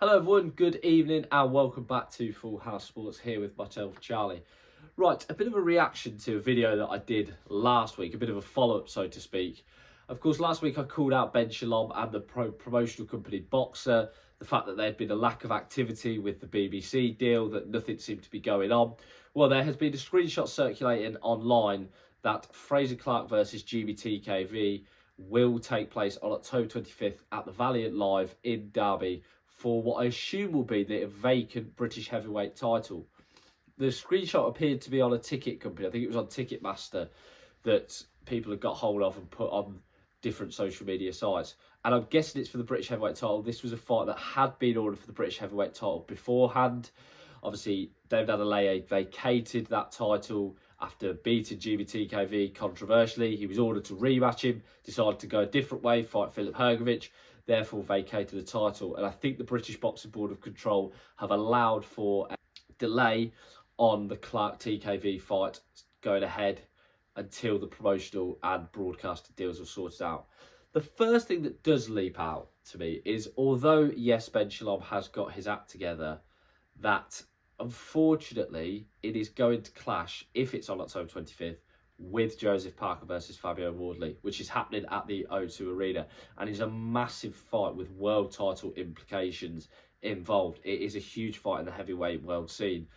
Hello everyone, good evening and welcome back to Full House Sports here with myself, Charlie. Right, a bit of a reaction to a video that I did last week, a bit of a follow-up so to speak. Of course, last week I called out Ben Shalom and the promotional company Boxer, the fact that there had been a lack of activity with the BBC deal, that nothing seemed to be going on. Well, there has been a screenshot circulating online that Frazer Clarke versus Jeamie TKV will take place on October 25th at the Valiant Live in Derby for what I assume will be the vacant British heavyweight title. The screenshot appeared to be on a ticket company. I think it was on Ticketmaster that people had got hold of and put on different social media sites. And I'm guessing it's for the British heavyweight title. This was a fight that had been ordered for the British heavyweight title beforehand. Obviously, David Adelaide vacated that title after beating Jeamie TKV controversially. He was ordered to rematch him, decided to go a different way, fight Filip Hrgović, therefore vacated the title. And I think the British Boxing Board of Control have allowed for a delay on the Clarke TKV fight going ahead until the promotional and broadcaster deals are sorted out. The first thing that does leap out to me is, although yes, Ben Shalom has got his act together, that unfortunately it is going to clash, if it's on October 25th, with Joseph Parker versus Fabio Wardley, which is happening at the O2 Arena, and is a massive fight with world title implications involved. It is a huge fight in the heavyweight world scene.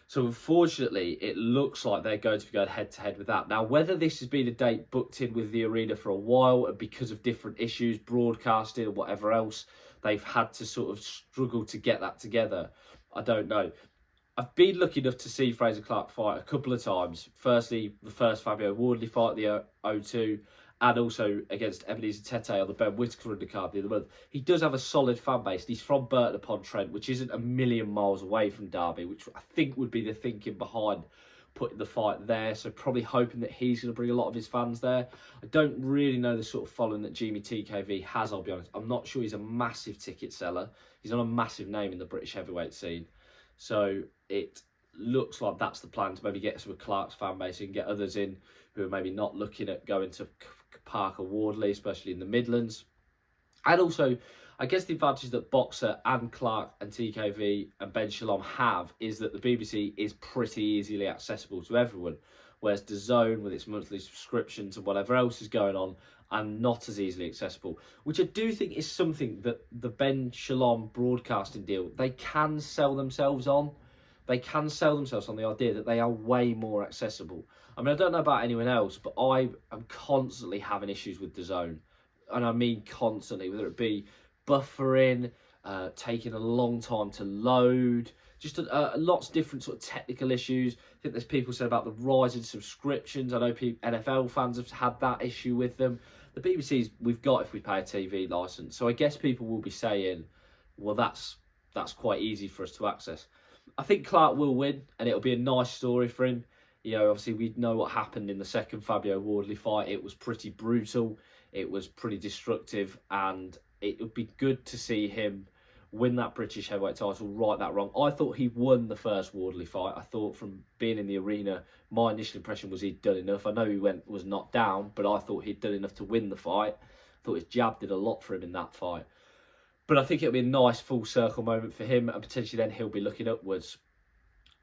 So unfortunately, it looks like they're going to be going head-to-head with that. Now, whether this has been a date booked in with the arena for a while, and because of different issues, broadcasting or whatever else, they've had to sort of struggle to get that together, I don't know. I've been lucky enough to see Frazer Clarke fight a couple of times. Firstly, the first Fabio Wardley fight at the O2, and also against Ebenezer Tete on the Ben Whittaker undercard the other month. He does have a solid fan base. He's from Burton-upon-Trent, which isn't a million miles away from Derby, which I think would be the thinking behind putting the fight there. So probably hoping that he's going to bring a lot of his fans there. I don't really know the sort of following that Jeamie TKV has, I'll be honest. I'm not sure he's a massive ticket seller. He's not a massive name in the British heavyweight scene. So it looks like that's the plan, to maybe get some of Clarke's fan base and get others in who are maybe not looking at going to Parker Wardley, especially in the Midlands. And also, I guess the advantage that Boxer and Clarke and TKV and Ben Shalom have is that the BBC is pretty easily accessible to everyone, whereas DAZN, with its monthly subscriptions and whatever else is going on, are not as easily accessible, which I do think is something that the Ben Shalom broadcasting deal, they can sell themselves on. They can sell themselves on the idea that they are way more accessible. I mean, I don't know about anyone else, but I am constantly having issues with DAZN. And I mean constantly, whether it be buffering, taking a long time to load, just lots of different sort of technical issues. I think there's people said about the rise in subscriptions. I know NFL fans have had that issue with them. The BBC's we've got if we pay a TV licence. So I guess people will be saying, well, that's quite easy for us to access. I think Clarke will win, and it'll be a nice story for him. You know, obviously we know what happened in the second Fabio Wardley fight. It was pretty brutal. It was pretty destructive, and it would be good to see him win that British heavyweight title, right that wrong. I thought he won the first Wardley fight. I thought from being in the arena, my initial impression was he'd done enough. I know he was knocked down, but I thought he'd done enough to win the fight. I thought his jab did a lot for him in that fight. But I think it'll be a nice full circle moment for him, and potentially then he'll be looking upwards.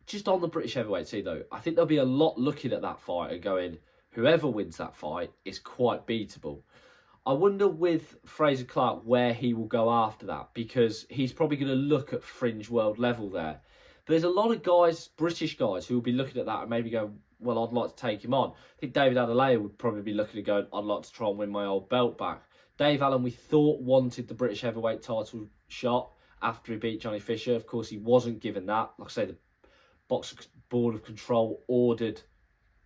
Just on the British heavyweight scene though, I think there'll be a lot looking at that fight and going, whoever wins that fight is quite beatable. I wonder with Frazer Clarke where he will go after that, because he's probably going to look at fringe world level there. But there's a lot of guys, British guys, who will be looking at that and maybe go, well, I'd like to take him on. I think David Adelaide would probably be looking at going, I'd like to try and win my old belt back. Dave Allen, we thought, wanted the British heavyweight title shot after he beat Johnny Fisher. Of course, he wasn't given that. Like I say, the Boxing Board of Control ordered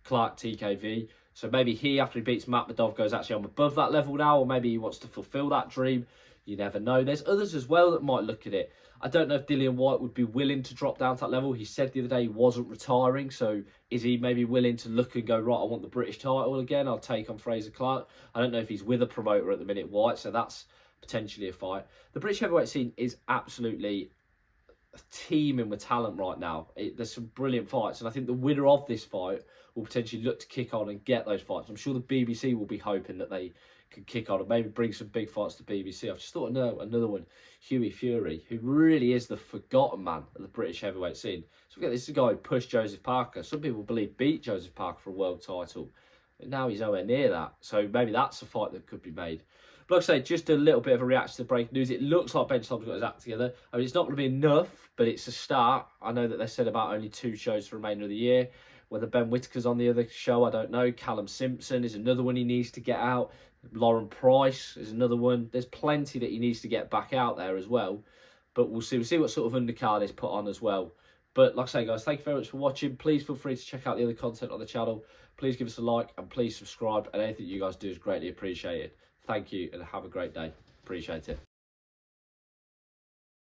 Clarke TKV. So maybe he, after he beats Matt Madov, goes, actually, I'm above that level now, or maybe he wants to fulfil that dream. You never know. There's others as well that might look at it. I don't know if Dillian Whyte would be willing to drop down to that level. He said the other day he wasn't retiring, so is he maybe willing to look and go, right, I want the British title again, I'll take on Frazer Clarke. I don't know if he's with a promoter at the minute, Whyte, so that's potentially a fight. The British heavyweight scene is absolutely teeming with talent right now. There's some brilliant fights, and I think the winner of this fight will potentially look to kick on and get those fights. I'm sure the BBC will be hoping that they can kick on and maybe bring some big fights to BBC. I've just thought another one, Hughie Fury, who really is the forgotten man of the British heavyweight scene. So forget this is a guy who pushed Joseph Parker. Some people believe beat Joseph Parker for a world title. But now he's nowhere near that. So maybe that's a fight that could be made. But like I say, just a little bit of a reaction to breaking news. It looks like Ben Shalom's got his act together. I mean, it's not going to be enough, but it's a start. I know that they said about only 2 shows for the remainder of the year. Whether Ben Whittaker's on the other show, I don't know. Callum Simpson is another one he needs to get out. Lauren Price is another one. There's plenty that he needs to get back out there as well. But we'll see. We'll see what sort of undercard is put on as well. But like I say, guys, thank you very much for watching. Please feel free to check out the other content on the channel. Please give us a like and please subscribe. And anything you guys do is greatly appreciated. Thank you and have a great day. Appreciate it.